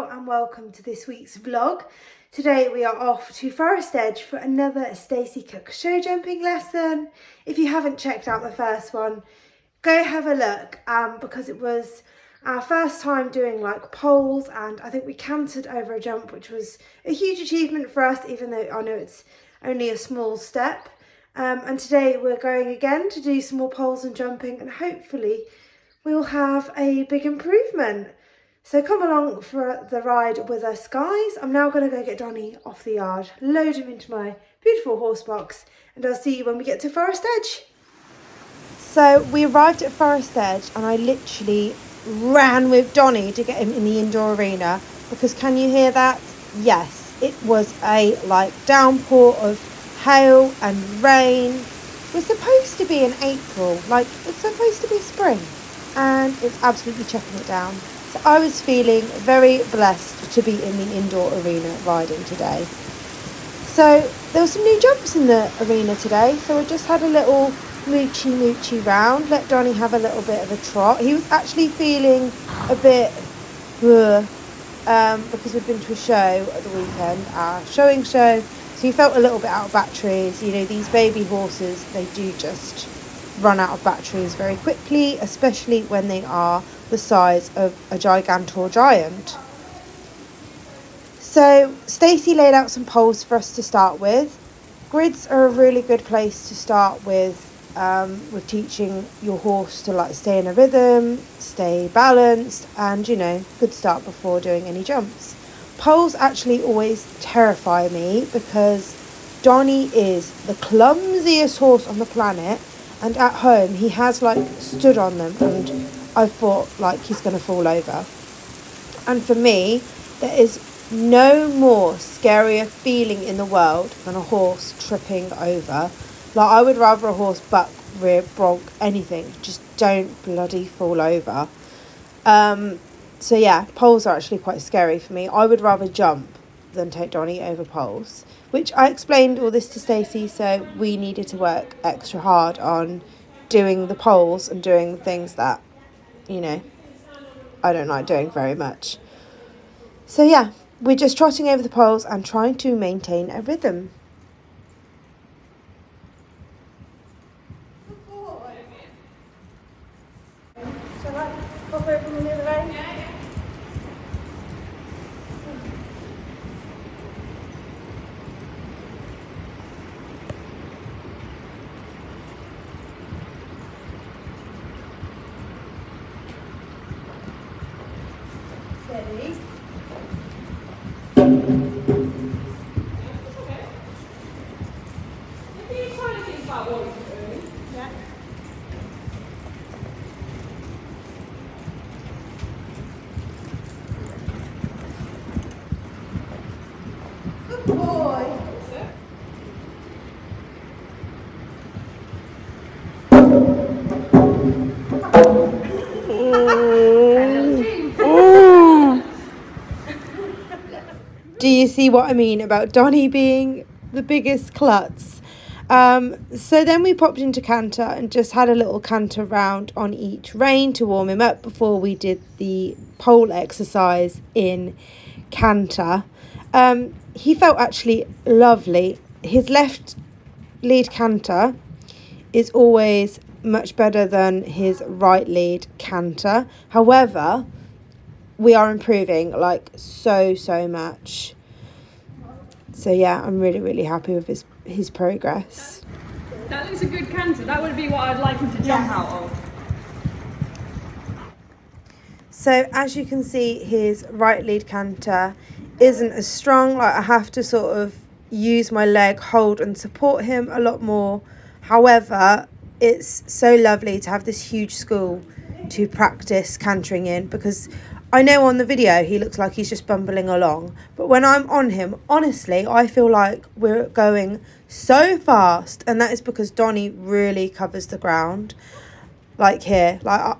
Hello and welcome to this week's vlog. Today we are off to Forest Edge for another Stacey Cook show jumping lesson. If you haven't checked out the first one, go have a look because it was our first time doing like poles, and I think we cantered over a jump, which was a huge achievement for us, even though I know it's only a small step. And today we're going again to do some more poles and jumping, and hopefully we'll have a big improvement. So come along for the ride with us, guys. I'm now going to go get Donny off the yard, load him into my beautiful horse box, and I'll see you when we get to Forest Edge. So we arrived at Forest Edge and I literally ran with Donny to get him in the indoor arena, because can you hear that? Yes, it was a downpour of hail and rain. We're supposed to be in April, it's supposed to be spring, and it's absolutely chucking it down. So I was feeling very blessed to be in the indoor arena riding today. So there were some new jumps in the arena today, so I just had a little moochy round, let Donny have a little bit of a trot. He was actually feeling a bit because we'd been to a show at the weekend, our showing show, so he felt a little bit out of batteries. You know, these baby horses, they do just run out of batteries very quickly, especially when they are the size of a gigantor giant. So Stacey laid out some poles for us to start with. Grids are a really good place to start with teaching your horse to stay in a rhythm, stay balanced, and good start before doing any jumps. Poles actually always terrify me because Donny is the clumsiest horse on the planet, and at home he has stood on them and I thought he's going to fall over. And for me, there is no more scarier feeling in the world than a horse tripping over. I would rather a horse buck, rear, bronc, anything. Just don't bloody fall over. So yeah, poles are actually quite scary for me. I would rather jump than take Donny over poles, which I explained all this to Stacey, so we needed to work extra hard on doing the poles and doing the things that I don't like doing very much. So yeah, we're just trotting over the poles and trying to maintain a rhythm. Shall I pop over from the other way? Yeah. Steady. Good boy. Do you see what I mean about Donny being the biggest klutz? So then we popped into Canter and just had a little canter round on each rein to warm him up before we did the pole exercise in Canter. He felt actually lovely. His left lead canter is always much better than his right lead canter. However, we are improving so much. So yeah, I'm really happy with his progress. That looks a good canter. That would be what I'd like him to jump out of. So as you can see, his right lead canter isn't as strong. I have to sort of use my leg, hold and support him a lot more. However, it's so lovely to have this huge school to practice cantering in, because I know on the video he looks like he's just bumbling along, but when I'm on him, honestly, I feel like we're going so fast, and that is because Donny really covers the ground. Here,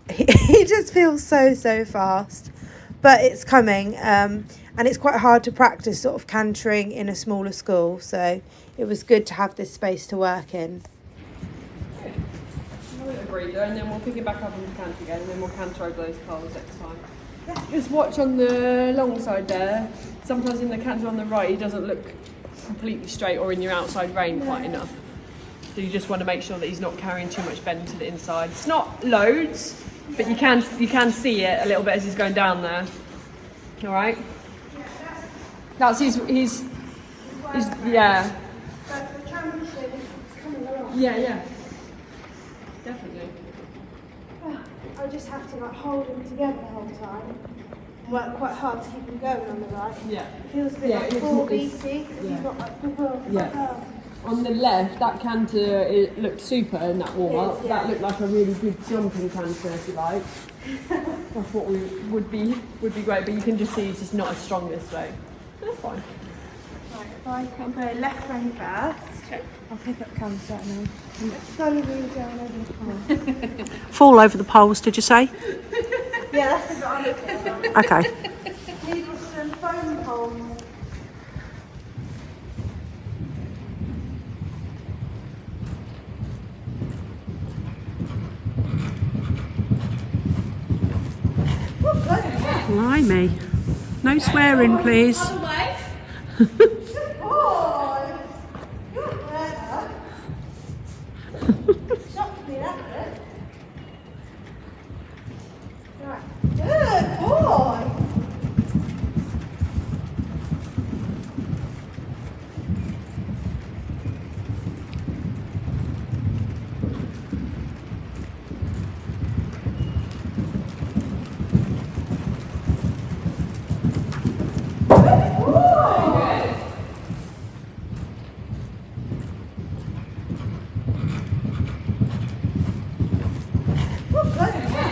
he just feels so fast, but it's coming, and it's quite hard to practice sort of cantering in a smaller school, so it was good to have this space to work in. I would agree, and then we'll pick it back up into canter again, and then we'll canter over those poles next time. Just watch on the long side there. Sometimes in the canter on the right, he doesn't look completely straight, or in your outside rein quite enough. So you just want to make sure that he's not carrying too much bend to the inside. It's not loads, but you can see it a little bit as he's going down there. All right. That's his yeah. But the transition is coming along. Yeah. Definitely. I just have to like hold him together the whole time. Work quite hard to keep him going on the right. Yeah. It feels a bit like 4 BC because he's got like On the left, that canter it looked super in that warm up. Yeah. That looked like a really good jumping canter, if you like. That's what would be great, but you can just see it's just not as strong this way. That's fine. Right, if I can go left rein first, I'll pick up canter and then slowly move down over the pole. Fall over the poles, did you say? Yeah, that's what I'm looking at. Okay. Need some foam poles. Blimey. No swearing, please. Good boy! You're clever. Shocked me that bit. Right. Good boy!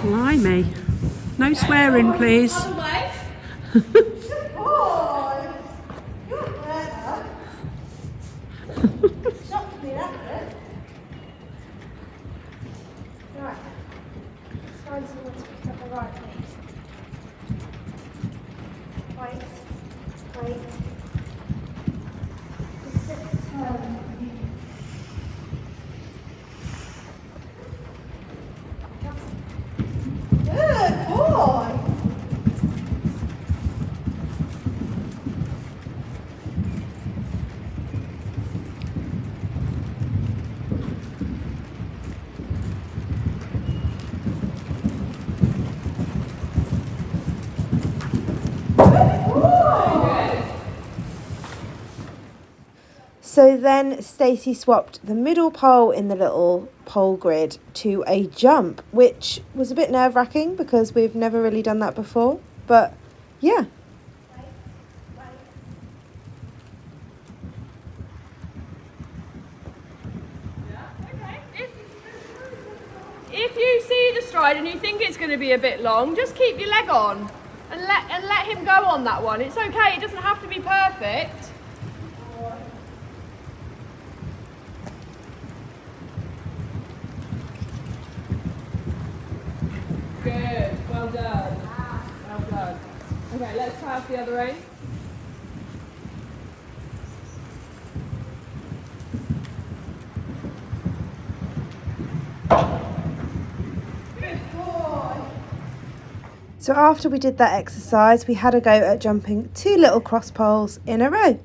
Blimey. No swearing, please. Good boy! You're clever. Shocked me that bit. Right. Let's find someone to pick up the right place. Wait. Just turn. Good boy! So then Stacey swapped the middle pole in the little pole grid to a jump, which was a bit nerve-wracking because we've never really done that before. But yeah. If you see the stride and you think it's going to be a bit long, just keep your leg on and let him go on that one. It's okay. It doesn't have to be perfect. Good. Well done. Well done. Okay, let's try off the other end. So after we did that exercise, we had a go at jumping 2 little cross poles in a row.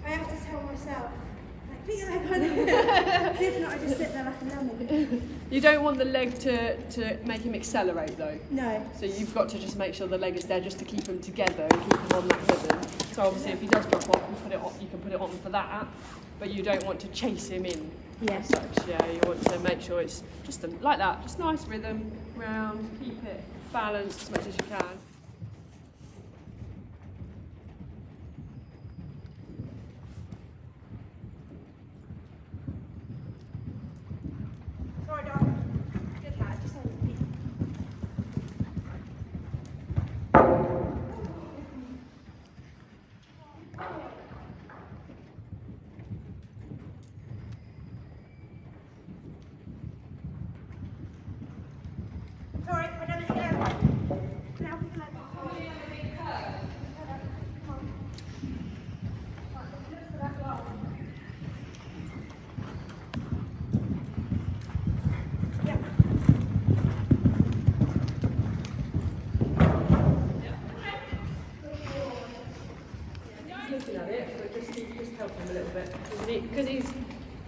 I have to tell myself, like, put your leg on it. If not, I just sit there like a lemon. You don't want the leg to make him accelerate though. No. So you've got to just make sure the leg is there just to keep him together and keep him on that rhythm. So obviously if he does drop off, you can put it on for that, but you don't want to chase him in. Yes. As such, yeah, you want to make sure it's just like that, just nice rhythm, round, keep it balanced as much as you can. Sorry, darling. Good lad, just over me. looking at it, but just help him a little bit. Because he's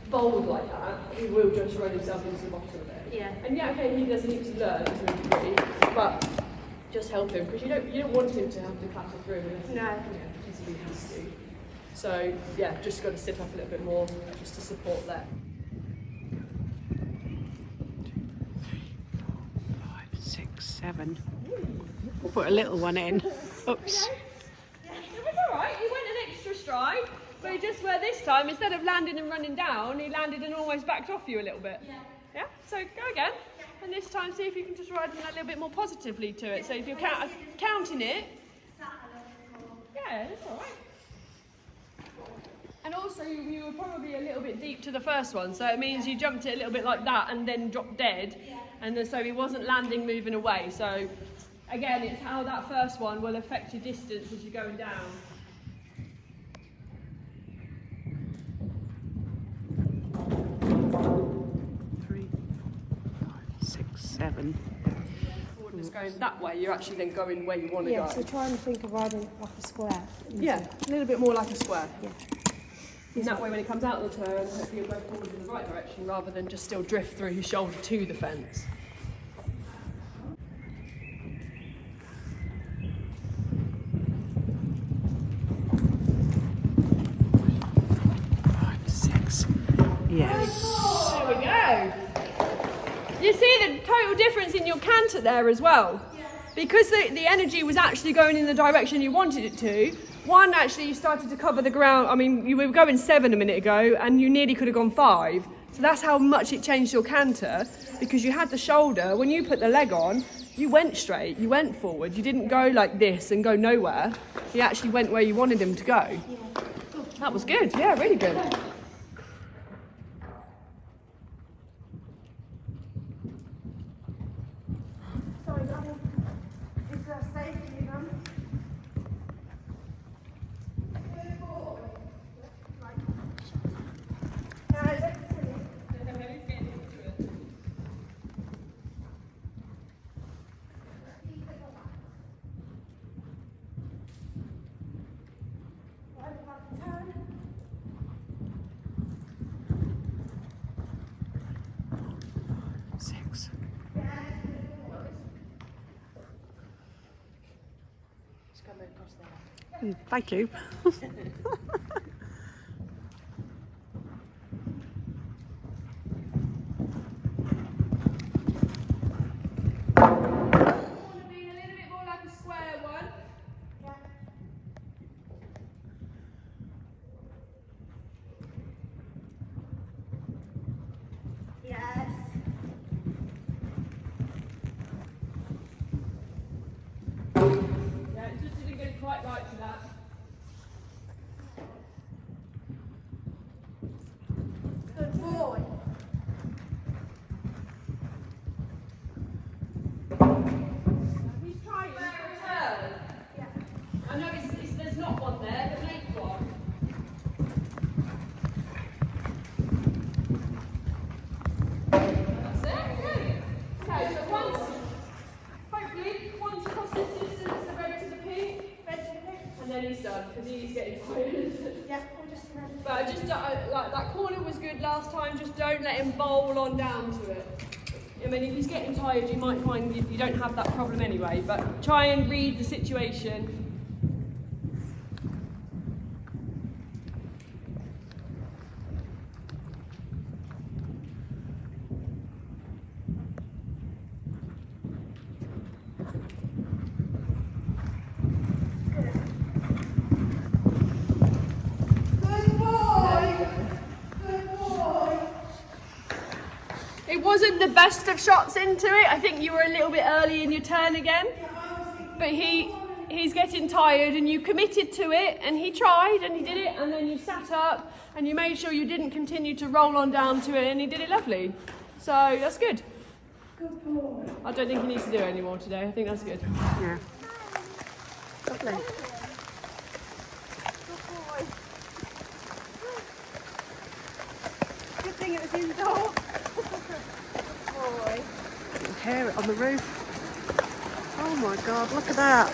bold like that, he will just run himself into the bottom of it. Yeah. And yeah, okay, he does need to learn to a degree, but just help him, because you don't want him to have to clatter through unless No. yeah, he has to. So yeah, just got to sit up a little bit more just to support that. 5, 6, 7. We'll put a little one in. Oops. It was alright, he went an extra stride, but he just where this time, instead of landing and running down, he landed and almost backed off you a little bit. Yeah. Yeah? So go again. And this time see if you can just ride a little bit more positively to it. So if you're counting it, yeah, that's alright. And also you were probably a little bit deep to the first one, so it means you jumped it a little bit like that and then dropped dead. And then, so he wasn't landing, moving away. So again, it's how that first one will affect your distance as you're going down. 3, 5, 6, 7. It's going that way, you're actually then going where you want to go. So try and think of riding like a square. Yeah, a little bit more like a square. Yeah. And that way when it comes out of the turn, hopefully you'll go forward in the right direction rather than just still drift through his shoulder to the fence. Yes. There we go. You see the total difference in your canter there as well. Because the energy was actually going in the direction you wanted it to. One, actually, you started to cover the ground. I mean, you were going 7 a minute ago, and you nearly could have gone 5. So that's how much it changed your canter, because you had the shoulder. When you put the leg on, you went straight, you went forward. You didn't go like this and go nowhere. You actually went where you wanted him to go. That was good. Yeah, really good. Sorry, Donny. Is that safe for you, Mum? Good boy. Right. No, don't be silly. Right, about to turn. 6. Just come across there. Thank you. Being a little bit more like a square one. Yes. Yeah, it just didn't get quite right to that. Good boy. He's trying to turn. Yeah. I know there's not one there, but make one. That's it, good. Okay, so once across this distance, the red to the pink, and then he's done, because he's getting tired. Yeah, we'll just remember. But I just, like, that corner was good last time, just don't let him bowl on down to it. I mean, if he's getting tired, you might find you don't have that problem anyway, but try and read the situation. Good boy. Good boy. It wasn't the best of shots into it. I think you were a little bit early in your turn again. But he's getting tired, and you committed to it, and he tried and he did it, and then you sat up and you made sure you didn't continue to roll on down to it, and he did it lovely. So that's good. Good boy. I don't think he needs to do it anymore today. I think that's good. Yeah. Lovely. Good boy. Good thing it was indoor. Good boy. You can hear it on the roof. Oh my God, look at that.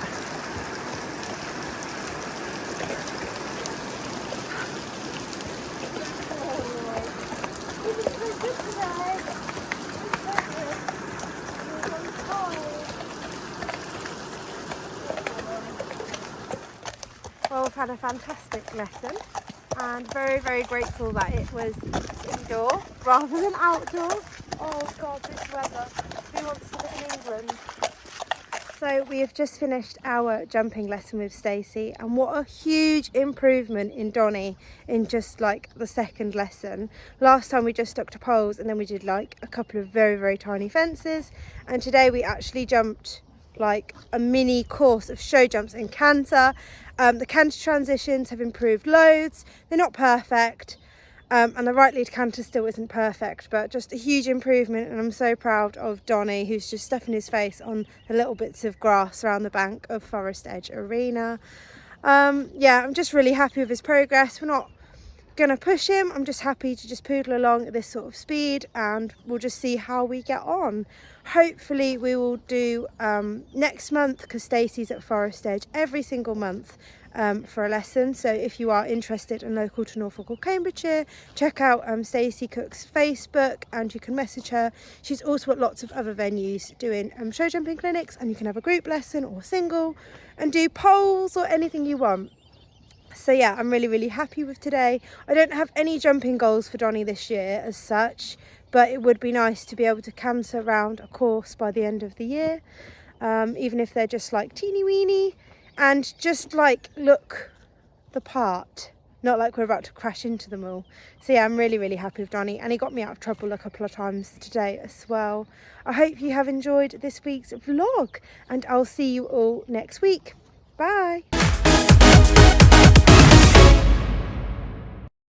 had a fantastic lesson and very, very grateful that it was indoor rather than outdoor. Oh God, this weather. Who wants to live in England? So we have just finished our jumping lesson with Stacey, and what a huge improvement in Donny in just like the second lesson. Last time we just stuck to poles and then we did like a couple of very, very tiny fences, and today we actually jumped like a mini course of show jumps in Canter. The Canter transitions have improved loads. They're not perfect. And the right lead canter still isn't perfect, but just a huge improvement, and I'm so proud of Donny, who's just stuffing his face on the little bits of grass around the bank of Forest Edge Arena. Yeah, I'm just really happy with his progress. We're not gonna push him, I'm just happy to just poodle along at this sort of speed, and we'll just see how we get on. Hopefully we will do next month, because Stacey's at Forest Edge every single month for a lesson. So if you are interested and local to Norfolk or Cambridgeshire, check out Stacey Cook's Facebook and you can message her. She's also at lots of other venues doing show jumping clinics, and you can have a group lesson or single and do poles or anything you want. So yeah, I'm really, really happy with today. I don't have any jumping goals for Donny this year as such, but it would be nice to be able to canter around a course by the end of the year, even if they're just like teeny weeny, and just like look the part, not like we're about to crash into them all. So yeah, I'm really, really happy with Donny, and he got me out of trouble a couple of times today as well. I hope you have enjoyed this week's vlog, and I'll see you all next week. Bye.